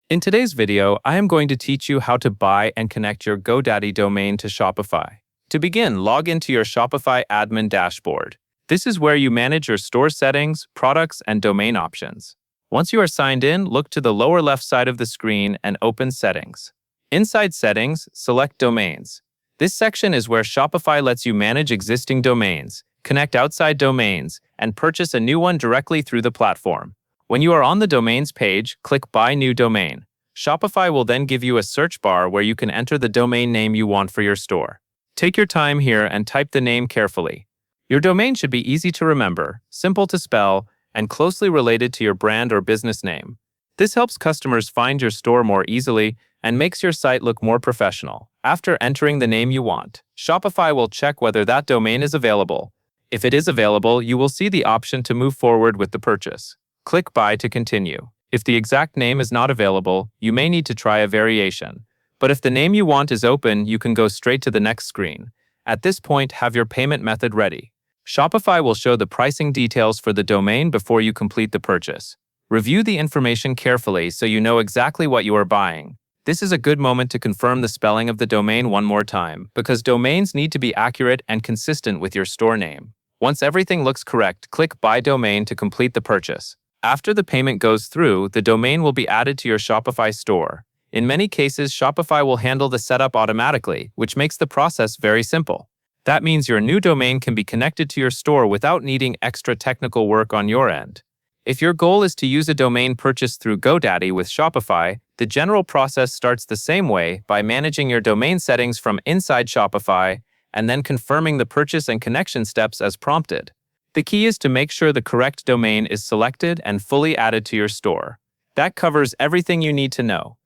In today's video, I am going to teach you how to buy and connect your Godaddy domain to Shopify. To begin, log into your Shopify admin dashboard. This is where you manage your store settings, products, and domain options. Once you are signed in, look to the lower left side of the screen and open Settings. Inside Settings, select Domains. This section is where Shopify lets you manage existing domains, connect outside domains, and purchase a new one directly through the platform. When you are on the Domains page, click Buy New Domain. Shopify will then give you a search bar where you can enter the domain name you want for your store. Take your time here and type the name carefully. Your domain should be easy to remember, simple to spell, and closely related to your brand or business name. This helps customers find your store more easily and makes your site look more professional. After entering the name you want, Shopify will check whether that domain is available. If it is available, you will see the option to move forward with the purchase. Click Buy to continue. If the exact name is not available, you may need to try a variation. But if the name you want is open, you can go straight to the next screen. At this point, have your payment method ready. Shopify will show the pricing details for the domain before you complete the purchase. Review the information carefully so you know exactly what you are buying. This is a good moment to confirm the spelling of the domain one more time, because domains need to be accurate and consistent with your store name. Once everything looks correct, click Buy Domain to complete the purchase. After the payment goes through, the domain will be added to your Shopify store. In many cases, Shopify will handle the setup automatically, which makes the process very simple. That means your new domain can be connected to your store without needing extra technical work on your end. If your goal is to use a domain purchased through Godaddy with Shopify, the general process starts the same way by managing your domain settings from inside Shopify and then confirming the purchase and connection steps as prompted. The key is to make sure the correct domain is selected and fully added to your store. That covers everything you need to know.